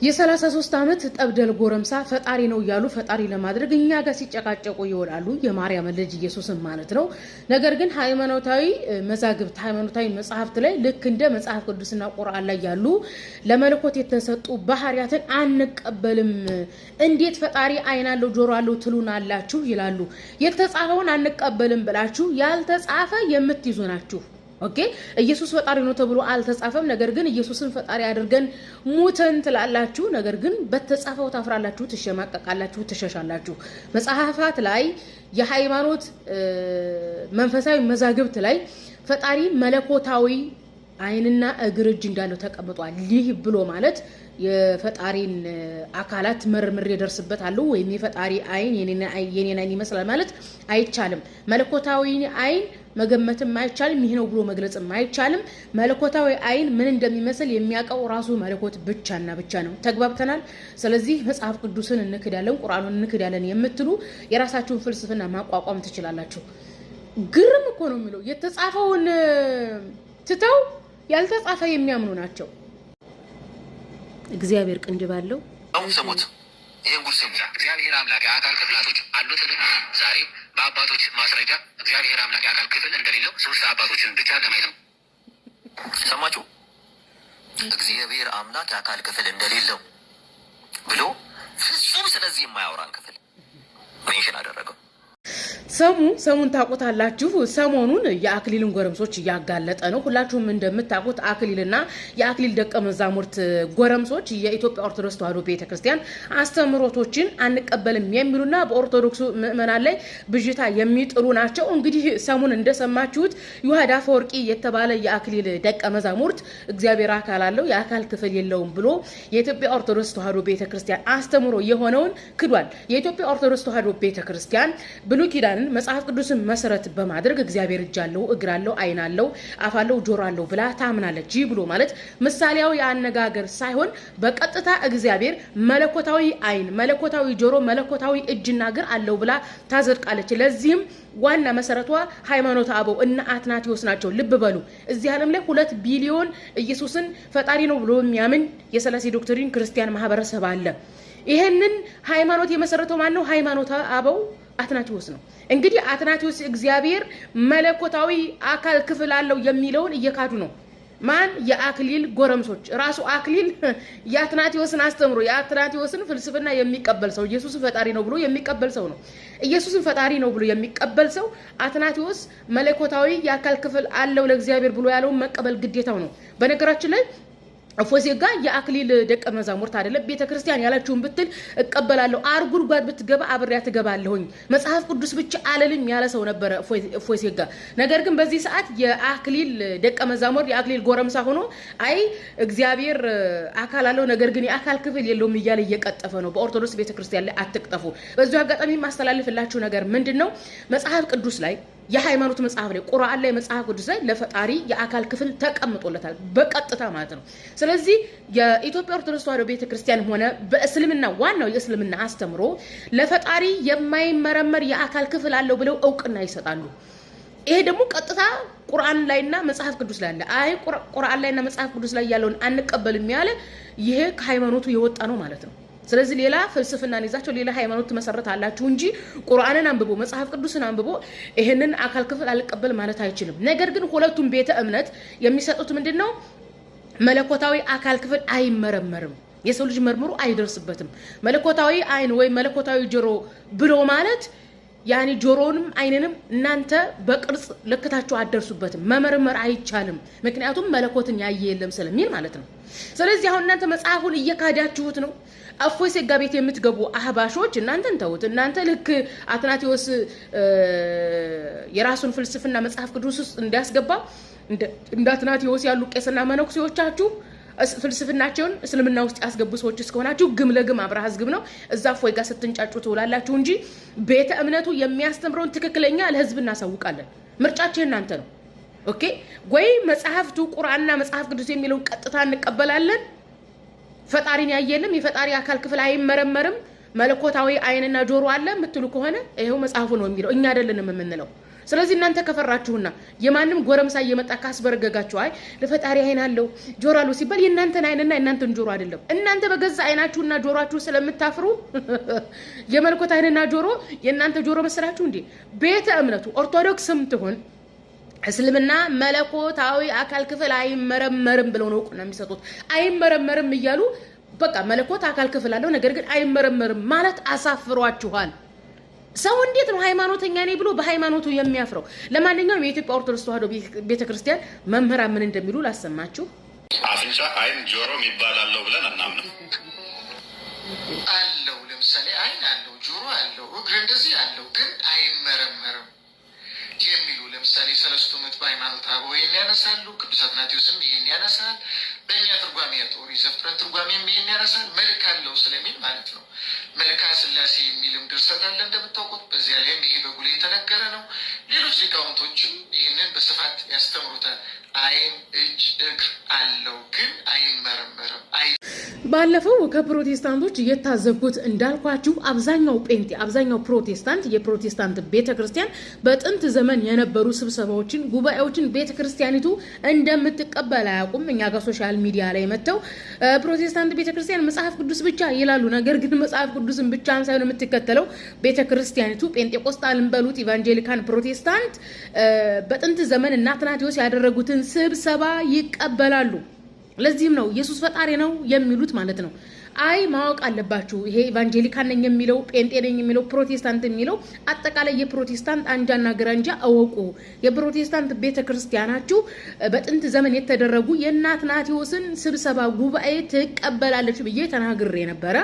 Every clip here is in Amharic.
የ33 ዓመት ጠብደል ጎረምሳ ፈጣሪ ነው ያሉ ፈጣሪ ለማድረግ እኛ ጋር ሲጨቃጨቁ ይወላሉ የማርያም ልጅ ኢየሱስን ማለት ነው። ነገር ግን ሃይማኖታዊ መዛግብት ሃይማኖታዊ መጽሐፍት ላይ ልክ እንደ መጽሐፍ ቅዱስና ቁርአን ላይ ያሉ ለመለኮት የተሰጡ ባህሪያትን አንቀበልም። እንዴት ፈጣሪ አይን አለው ጆሮ አለው ትሉናላችሁ ይላሉ። የተጻፈውን አንቀበልም ብላችሁ ያልተጻፈ የምትይዙ ናችሁ። ኦኬ ኢየሱስ ፈጣሪ ነው ተብሎ አልተጻፈም። ነገር ግን ኢየሱስን ፈጣሪ አድርገን ሙተን ትላላችሁ። ነገር ግን በተጻፈው ታፍራላችሁ፣ ትሸማቀቃላችሁ፣ ትሸሻላችሁ። መጽሐፋት ላይ የሃይማኖት መንፈሳዊ መዛግብት ላይ ፈጣሪ መለኮታዊ አይንና እግር እጅ እንዳለው ተቀምጧል። ይህ ብሎ ማለት የፈጣሪን አካላት መርምር ይደርስበታል ወይም የፈጣሪ አይን የኔና አይን ይመስላል ማለት አይቻልም። መለኮታዊ አይን መገመትም አይቻልም። ይሄ ነው ብሎ መግለጽም አይቻልም። መለኮታዊ አይን ምን እንደሚመስል የሚያውቀው ራሱ መለኮት ብቻና ብቻ ነው። ተግባብተናል። ስለዚህ መጽሐፍ ቅዱስን እንክዳለን፣ ቁርአኑን እንክዳለን የምትሉ የራሳችሁን ፍልስፍና ማቋቋም ትችላላችሁ። ግርም እኮ ነው የሚለው የተጻፈውን ትተው ያልተጻፈ የሚያምኑ ናቸው። እግዚአብሔር ቅንድብ አለው። አሁን ሰሞት ይሄን ጉድ ሰሙ። እግዚአብሔር አምላክ የአካል ክፍላቶች አሉት። ዛሬ በአባቶች ማስረጃ እግዚአብሔር አምላክ የአካል ክፍል እንደሌለው ሶስት አባቶችን ብቻ ለማየት ነው። ሰማችሁ? እግዚአብሔር አምላክ የአካል ክፍል እንደሌለው ብሎ ፍጹም ስለዚህ የማያወራን ክፍል ሜንሽን አደረገው። ሰሙን ታውቁታላችሁ። ሰሞኑን የአክሊልን ጎረምሶች እያጋለጠ ነው። ሁላችሁም እንደምታውቁት አክሊልና የአክሊል ደቀ መዛሙርት ጎረምሶች የኢትዮጵያ ኦርቶዶክስ ተዋሕዶ ቤተክርስቲያን አስተምሮቶችን አንቀበልም የሚሉና በኦርቶዶክሱ ምዕመናን ላይ ብዥታ የሚጥሉ ናቸው። እንግዲህ ሰሙን እንደሰማችሁት ዮሐዳ ፈወርቂ የተባለ የአክሊል ደቀ መዛሙርት እግዚአብሔር አካል አለው የአካል ክፍል የለውም ብሎ የኢትዮጵያ ኦርቶዶክስ ተዋሕዶ ቤተክርስቲያን አስተምሮ የሆነውን ክዷል። የኢትዮጵያ ኦርቶዶክስ ተዋሕዶ ቤተክርስቲያን ብሉይ ኪዳን መጽሐፍ ቅዱስን መሰረት በማድረግ እግዚአብሔር እጅ አለው፣ እግር አለው፣ አይን አለው፣ አፍ አለው፣ ጆሮ አለው ብላ ታምናለች። ይህ ብሎ ማለት ምሳሌያዊ አነጋገር ሳይሆን በቀጥታ እግዚአብሔር መለኮታዊ አይን፣ መለኮታዊ ጆሮ፣ መለኮታዊ እጅና እግር አለው ብላ ታዘድቃለች። ለዚህም ዋና መሰረቷ ሃይማኖተ አበው እና አትናቴዎስ ናቸው። ልብ በሉ እዚህ ዓለም ላይ 2 ቢሊዮን ኢየሱስን ፈጣሪ ነው ብሎ የሚያምን የሥላሴ ዶክትሪን ክርስቲያን ማህበረሰብ አለ። ይሄንን ሃይማኖት የመሰረተው ማን ነው? ሃይማኖተ አበው አትናቴዎስ ነው። እንግዲህ አትናቴዎስ እግዚአብሔር መለኮታዊ አካል ክፍል አለው የሚለውን እየካዱ ነው። ማን? የአክሊል ጎረምሶች። ራሱ አክሊል የአትናቴዎስን አስተምሮ የአትናቴዎስን ፍልስፍና የሚቀበል ሰው ኢየሱስን ፈጣሪ ነው ብሎ የሚቀበል ሰው ነው። ኢየሱስን ፈጣሪ ነው ብሎ የሚቀበል ሰው አትናቴዎስ መለኮታዊ የአካል ክፍል አለው ለእግዚአብሔር ብሎ ያለውን መቀበል ግዴታው ነው። በነገራችን ላይ ፎሴጋ የአክሊል ደቀ መዛሙርት አይደለም። ቤተክርስቲያን ያላችሁን ብትል እቀበላለሁ፣ አርጉድጓድ ብትገባ አብሬያ ትገባለሁኝ፣ መጽሐፍ ቅዱስ ብቻ አለልም ያለ ሰው ነበረ ፎሴጋ። ነገር ግን በዚህ ሰዓት የአክሊል ደቀ መዛሙርት የአክሊል ጎረምሳ ሆኖ አይ እግዚአብሔር አካል አለው ነገር ግን የአካል ክፍል የለውም እያለ እየቀጠፈ ነው። በኦርቶዶክስ ቤተክርስቲያን ላይ አትቅጠፉ። በዚሁ አጋጣሚ ማስተላለፍላችሁ ነገር ምንድነው? መጽሐፍ ቅዱስ ላይ የሃይማኖት መጽሐፍ ላይ ቁርአን ላይ መጽሐፍ ቅዱስ ላይ ለፈጣሪ የአካል ክፍል ተቀምጦለታል በቀጥታ ማለት ነው። ስለዚህ የኢትዮጵያ ኦርቶዶክስ ተዋሕዶ ቤተክርስቲያን ሆነ በእስልምና ዋናው የእስልምና አስተምሮ ለፈጣሪ የማይመረመር የአካል ክፍል አለው ብለው እውቅና ይሰጣሉ። ይሄ ደግሞ ቀጥታ ቁርአን ላይና መጽሐፍ ቅዱስ ላይ አለ። አይ ቁርአን ላይና መጽሐፍ ቅዱስ ላይ ያለውን አንቀበልም ያለ ይሄ ከሃይማኖቱ የወጣ ነው ማለት ነው። ስለዚህ ሌላ ፍልስፍናን ይዛችሁ ሌላ ሃይማኖት መሰረት አላችሁ እንጂ ቁርአንን አንብቦ መጽሐፍ ቅዱስን አንብቦ ይሄንን አካል ክፍል አልቀበል ማለት አይችልም። ነገር ግን ሁለቱም ቤተ እምነት የሚሰጡት ምንድነው? መለኮታዊ አካል ክፍል አይመረመርም። የሰው ልጅ መርምሮ አይደርስበትም። መለኮታዊ አይን ወይ መለኮታዊ ጆሮ ብሎ ማለት ያኒ ጆሮንም አይንንም እናንተ በቅርጽ ለክታችሁ አደርሱበትም። መመርመር አይቻልም። ምክንያቱም መለኮትን ያየ የለም ስለሚል ማለት ነው። ስለዚህ አሁን እናንተ መጽሐፉን እየካዳችሁት ነው። ፎሴጋ ቤት የምትገቡ አህባሾች እናንተን ተውት። እናንተ ልክ አትናቴዎስ የራሱን ፍልስፍና መጽሐፍ ቅዱስ ውስጥ እንዲያስገባ እንደ አትናቴዎስ ያሉ ቄስና መነኩሴዎቻችሁ ፍልስፍናቸውን እስልምና ውስጥ ያስገቡ ሰዎች እስከሆናችሁ ግም ለግም አብራ ህዝብ ነው እዛ ፎይ ጋር ስትንጫጩ ትውላላችሁ እንጂ ቤተ እምነቱ የሚያስተምረውን ትክክለኛ ለህዝብ እናሳውቃለን። ምርጫችን እናንተ ነው። ኦኬ ወይ መጽሐፍቱ ቁርአንና መጽሐፍ ቅዱስ የሚለው ቀጥታ እንቀበላለን። ፈጣሪን ያየለም የፈጣሪ አካል ክፍል አይመረመርም መለኮታዊ አይንና ጆሮ አለ የምትሉ ከሆነ ይሄው መጽሐፉ ነው የሚለው እኛ አይደለንም የምንለው። ስለዚህ እናንተ ከፈራችሁና የማንም ጎረምሳ እየመጣ ካስበረገጋችሁ አይ ለፈጣሪ አይን አለው ጆሮ አለው ሲባል የእናንተን አይንና የእናንተን ጆሮ አይደለም እናንተ በገዛ አይናችሁና ጆሮአችሁ ስለምታፍሩ የመለኮት አይንና ጆሮ የእናንተ ጆሮ መስላችሁ እንዴ ቤተ እምነቱ ኦርቶዶክስም ትሆን እስልምና መለኮታዊ አካል ክፍል አይመረመርም ብለው ነው ቁና የሚሰጡት አይመረመርም እያሉ በቃ መለኮት አካል ክፍል አለው ነገር ግን አይመረመርም ማለት አሳፍሯችኋል ሰው እንዴት ነው ሃይማኖተኛ ነኝ ብሎ በሃይማኖቱ የሚያፍረው ለማንኛውም የኢትዮጵያ ኦርቶዶክስ ተዋሕዶ ቤተክርስቲያን መምህራን ምን እንደሚሉ ላሰማችሁ አፍንጫ አይን ጆሮ ይባላልው ብለን እናምነው አለው ለምሳሌ አይን አለው ጆሮ አለው እግር እንደዚህ አለው ግን አይመረመርም የሚሉ ለምሳሌ ሰለስቱ ምዕት በሃይማኖተ አበው ይሄን ያነሳሉ ቅዱስ አትናቴዎስም ይሄን ያነሳል በእኛ ትርጓሜ ኦሪት ዘፍጥረት ትርጓሜም ይሄን ያነሳል መልክ አለው ስለሚል ማለት ነው መልካ ስላሴ የሚልም ድርሰት አለ እንደምታውቁት በዚያ ላይም ይሄ በጉል የተነገረ ነው ሌሎች ሊቃውንቶችም ይህንን በስፋት ያስተምሩታል አይን እጅ እግር አለው ግን አይመረመርም ባለፈው ከፕሮቴስታንቶች እየታዘብኩት እንዳልኳችሁ አብዛኛው ጴንጤ አብዛኛው ፕሮቴስታንት የፕሮቴስታንት ቤተክርስቲያን በጥንት ዘመን የነበሩ ስብሰባዎችን ጉባኤዎችን ቤተክርስቲያኒቱ እንደምትቀበል አያውቁም እኛ ጋር ሶሻል ሚዲያ ላይ መተው ፕሮቴስታንት ቤተክርስቲያን መጽሐፍ ቅዱስ ብቻ ይላሉ ነገር ግን መጽሐፍ ቅዱስን ብቻ ሳይሆን የምትከተለው ቤተክርስቲያኒቱ ጴንጤቆስጣልን በሉት ኢቫንጀሊካን ፕሮቴስታንት በጥንት ዘመን እና አትናቴዎስ ያደረጉትን ስብሰባ ይቀበላሉ ለዚህም ነው ኢየሱስ ፈጣሪ ነው የሚሉት ማለት ነው አይ ማወቅ አለባችሁ ይሄ ኢቫንጀሊካን ነኝ የሚለው ጴንጤ ነኝ የሚለው ፕሮቴስታንት የሚለው አጠቃላይ የፕሮቴስታንት አንጃና ግራንጃ አወቁ የፕሮቴስታንት ቤተክርስቲያናችሁ በጥንት ዘመን የተደረጉ የአትናቴዎስን ስብሰባ ጉባኤ ትቀበላለች ብዬ ተናግሬ ነበር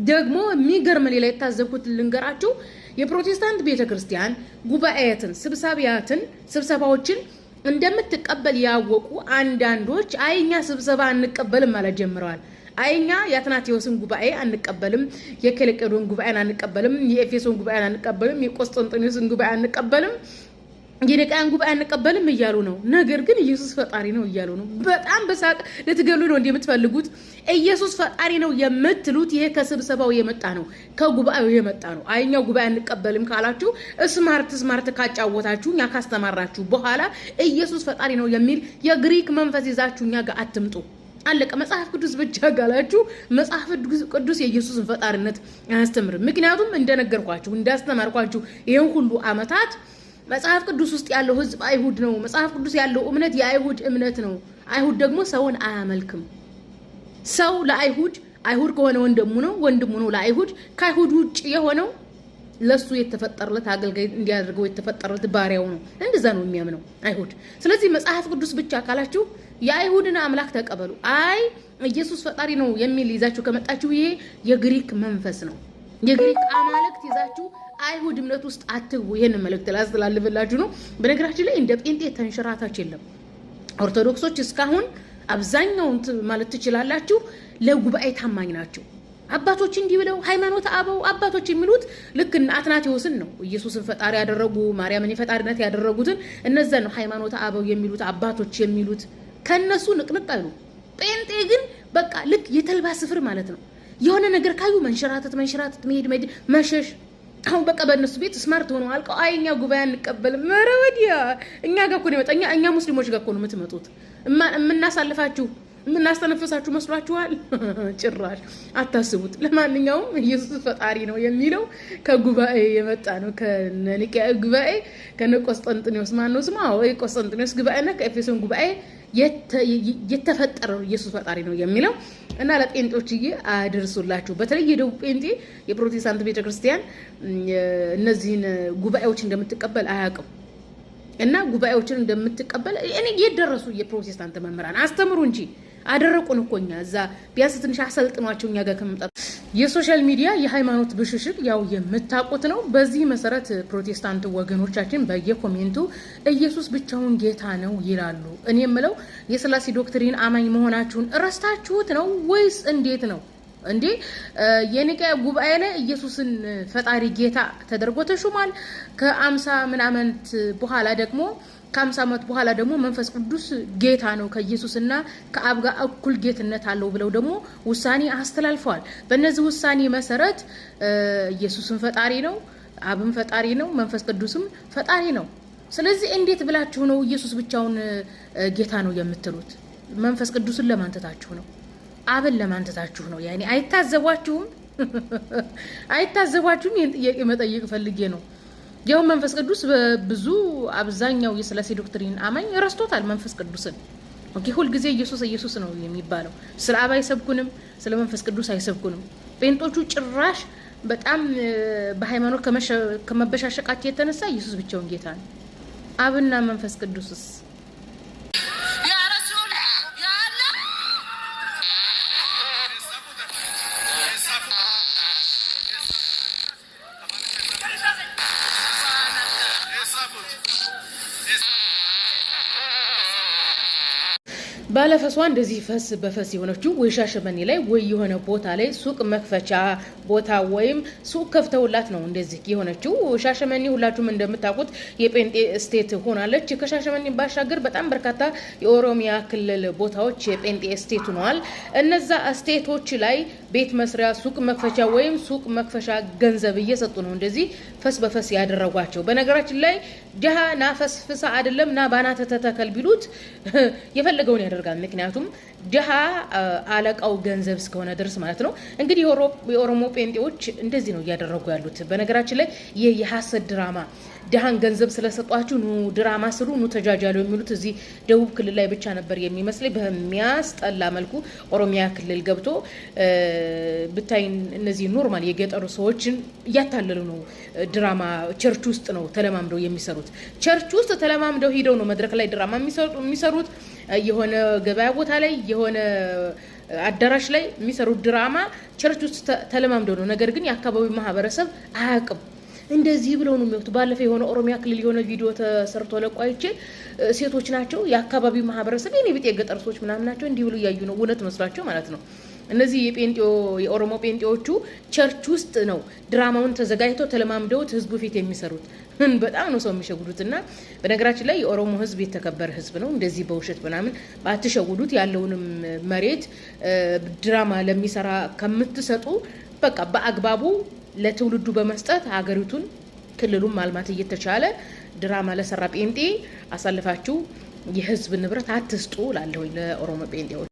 ደግሞ የሚገርም ሌላ የታዘብኩት ልንገራችሁ የፕሮቴስታንት ቤተክርስቲያን ጉባኤያትን ስብሰባዎችን እንደምትቀበል ያወቁ አንዳንዶች አይኛ ስብሰባ አንቀበልም ማለት ጀምረዋል አይኛ የአትናቴዎስን ጉባኤ አንቀበልም የከለቄዶን ጉባኤን አንቀበልም የኤፌሶን ጉባኤን አንቀበልም የቆስጠንጢኖስን ጉባኤ አንቀበልም የኒቅያን ጉባኤ አንቀበልም እያሉ ነው ነገር ግን ኢየሱስ ፈጣሪ ነው እያሉ ነው በጣም በሳቅ ለትገሉ ነው እንደምትፈልጉት ኢየሱስ ፈጣሪ ነው የምትሉት ይሄ ከስብሰባው የመጣ ነው ከጉባኤው የመጣ ነው አይኛው ጉባኤ አንቀበልም ካላችሁ ስማርት ካጫወታችሁኛ ካስተማራችሁ በኋላ ኢየሱስ ፈጣሪ ነው የሚል የግሪክ መንፈስ ይዛችሁኛ ጋር አትምጡ አለቀ መጽሐፍ ቅዱስ ብቻ ጋላችሁ መጽሐፍ ቅዱስ የኢየሱስን ፈጣሪነት አያስተምርም ምክንያቱም እንደነገርኳችሁ እንዳስተማርኳችሁ ይሄን ሁሉ አመታት መጽሐፍ ቅዱስ ውስጥ ያለው ህዝብ አይሁድ ነው መጽሐፍ ቅዱስ ያለው እምነት የአይሁድ እምነት ነው አይሁድ ደግሞ ሰውን አያመልክም ሰው ለአይሁድ አይሁድ ከሆነ ወንድሙ ነው ለአይሁድ ከአይሁድ ውጭ የሆነው ለሱ የተፈጠረለት አገልጋይ እንዲያደርገው የተፈጠረለት ባሪያው ነው እንደዛ ነው የሚያምነው አይሁድ ስለዚህ መጽሐፍ ቅዱስ ብቻ ካላችሁ የአይሁድን አምላክ ተቀበሉ አይ ኢየሱስ ፈጣሪ ነው የሚል ይዛችሁ ከመጣችሁ ይሄ የግሪክ መንፈስ ነው የግሪክ አማልክት ይዛችሁ አይሁድ እምነት ውስጥ አትግቡ ይሄን መልእክት ላስተላልፍላችሁ ነው በነገራችን ላይ እንደ ጴንጤ ተንሸራታች የለም ኦርቶዶክሶች እስካሁን አብዛኛው ማለት ትችላላችሁ ለጉባኤ ታማኝ ናቸው አባቶች እንዲህ ብለው ሃይማኖተ አበው አባቶች የሚሉት ልክ አትናቴዎስን ነው ኢየሱስን ፈጣሪ ያደረጉ ማርያምን የፈጣሪነት ያደረጉትን እነዛ ነው ሃይማኖተ አበው የሚሉት አባቶች የሚሉት ከነሱ ንቅንቅ አይሉ ጴንጤ ግን በቃ ልክ የተልባ ስፍር ማለት ነው የሆነ ነገር ካዩ መንሸራተት መሄድ መሸሽ አሁን በቃ በእነሱ ቤት ስማርት ሆነው አልቀው አይኛ ጉባኤ አንቀበልም መረወዲያ እኛ ጋር እኮ ነው የመጣኛ እኛ ሙስሊሞች ጋር እኮ ነው የምትመጡት እናሳልፋችሁ እናስተነፈሳችሁ መስሏችኋል ጭራሽ አታስቡት ለማንኛውም ኢየሱስ ፈጣሪ ነው የሚለው ከጉባኤ የመጣ ነው ከኒቅያ ጉባኤ ከቆስጠንጢኖስ ማነው ስሙ ቆስጠንጢኖስ ጉባኤና ከኤፌሶን ጉባኤ የተፈጠረው ኢየሱስ ፈጣሪ ነው የሚለው እና ለጴንጤዎችዬ አድርሱላችሁ በተለይ የደቡብ ጴንጤ የፕሮቴስታንት ቤተክርስቲያን እነዚህን ጉባኤዎች እንደምትቀበል አያውቅም እና ጉባኤዎችን እንደምትቀበል እኔ የደረሱ የፕሮቴስታንት መምህራን አስተምሩ እንጂ አደረቁን እኮኛ እዛ ቢያንስ ትንሽ አሰልጥኗቸው እኛ ጋር ከመምጣት የሶሻል ሚዲያ የሃይማኖት ብሽሽቅ ያው የምታውቁት ነው በዚህ መሰረት ፕሮቴስታንት ወገኖቻችን በየኮሜንቱ ኢየሱስ ብቻውን ጌታ ነው ይላሉ እኔ የምለው የሥላሴ ዶክትሪን አማኝ መሆናችሁን ረስታችሁት ነው ወይስ እንዴት ነው እንዴ የኒቅያ ጉባኤ ላይ ኢየሱስን ፈጣሪ ጌታ ተደርጎ ተሹሟል ከ50 ምናምን በኋላ ደግሞ ከ50 ዓመት በኋላ ደግሞ መንፈስ ቅዱስ ጌታ ነው ከኢየሱስና ከአብ ጋር እኩል ጌትነት አለው ብለው ደግሞ ውሳኔ አስተላልፈዋል በእነዚህ ውሳኔ መሰረት ኢየሱስን ፈጣሪ ነው አብም ፈጣሪ ነው መንፈስ ቅዱስም ፈጣሪ ነው ስለዚህ እንዴት ብላችሁ ነው ኢየሱስ ብቻውን ጌታ ነው የምትሉት? መንፈስ ቅዱስን ለማንተታችሁ ነው? አብን ለማንተታችሁ ነው? ያኔ አይታዘቧችሁም? አይታዘቧችሁም? ይሄን ጥያቄ መጠየቅ ፈልጌ ነው። ያው መንፈስ ቅዱስ በብዙ አብዛኛው የሥላሴ ዶክትሪን አማኝ ረስቶታል መንፈስ ቅዱስን። ኦኬ ሁል ጊዜ ኢየሱስ ነው የሚባለው። ስለ አብ አይሰብኩንም፣ ስለ መንፈስ ቅዱስ አይሰብኩንም። ጴንጦቹ ጭራሽ በጣም በሃይማኖት ከመበሻሸቃቸው የተነሳ ኢየሱስ ብቻውን ጌታ ነው። አብና መንፈስ ቅዱስስ ባለፈሷ እንደዚህ ፈስ በፈስ የሆነችው ወይ ሻሸመኔ ላይ ወይ የሆነ ቦታ ላይ ሱቅ መክፈቻ ቦታ ወይም ሱቅ ከፍተውላት ነው እንደዚህ የሆነችው። ሻሸመኔ ሁላችሁም እንደምታውቁት የጴንጤ ስቴት ሆናለች። ከሻሸመኔ ባሻገር በጣም በርካታ የኦሮሚያ ክልል ቦታዎች የጴንጤ ስቴት ሆነዋል። እነዛ ስቴቶች ላይ ቤት መስሪያ ሱቅ መክፈቻ ወይም ሱቅ መክፈሻ ገንዘብ እየሰጡ ነው እንደዚህ ፈስ በፈስ ያደረጓቸው። በነገራችን ላይ ድሃ ናፈስፍሳ አይደለም ና ባናተ ተተከል ቢሉት የፈለገውን ያደርጋል። ምክንያቱም ድሃ አለቃው ገንዘብ እስከሆነ ድረስ ማለት ነው። እንግዲህ የኦሮሞ ጴንጤዎች እንደዚህ ነው እያደረጉ ያሉት። በነገራችን ላይ ይህ የሐሰት ድራማ ድሃን ገንዘብ ስለሰጧችሁ ኑ ድራማ ስሩ ኑ ተጃጃሉ የሚሉት እዚህ ደቡብ ክልል ላይ ብቻ ነበር የሚመስለኝ። በሚያስጠላ መልኩ ኦሮሚያ ክልል ገብቶ ብታይ እነዚህ ኖርማል የገጠሩ ሰዎችን እያታለሉ ነው። ድራማ ቸርች ውስጥ ነው ተለማምደው የሚሰሩት። ቸርች ውስጥ ተለማምደው ሂደው ነው መድረክ ላይ ድራማ የሚሰሩት። የሆነ ገበያ ቦታ ላይ የሆነ አዳራሽ ላይ የሚሰሩት ድራማ ቸርች ውስጥ ተለማምደው ነው። ነገር ግን የአካባቢው ማህበረሰብ አያውቅም። እንደዚህ ብለው ነው የሚወጡት። ባለፈው የሆነ ኦሮሚያ ክልል የሆነ ቪዲዮ ተሰርቶ ለቋይቼ ሴቶች ናቸው የአካባቢው ማህበረሰብ የኔ ቢጤ የገጠር ሰዎች ምናምን ናቸው እንዲህ ብሎ እያዩ ነው እውነት መስሏቸው ማለት ነው። እነዚህ የኦሮሞ ጴንጤዎቹ ቸርች ውስጥ ነው ድራማውን ተዘጋጅተው ተለማምደውት ህዝቡ ፊት የሚሰሩት። በጣም ነው ሰው የሚሸጉዱት። እና በነገራችን ላይ የኦሮሞ ህዝብ የተከበረ ህዝብ ነው። እንደዚህ በውሸት ምናምን ባትሸጉዱት። ያለውንም መሬት ድራማ ለሚሰራ ከምትሰጡ በቃ በአግባቡ ለትውልዱ በመስጠት ሀገሪቱን ክልሉን ማልማት እየተቻለ ድራማ ለሰራ ጴንጤ አሳልፋችሁ የህዝብ ንብረት አትስጡ ላለሁኝ ለኦሮሞ ጴንጤዎች።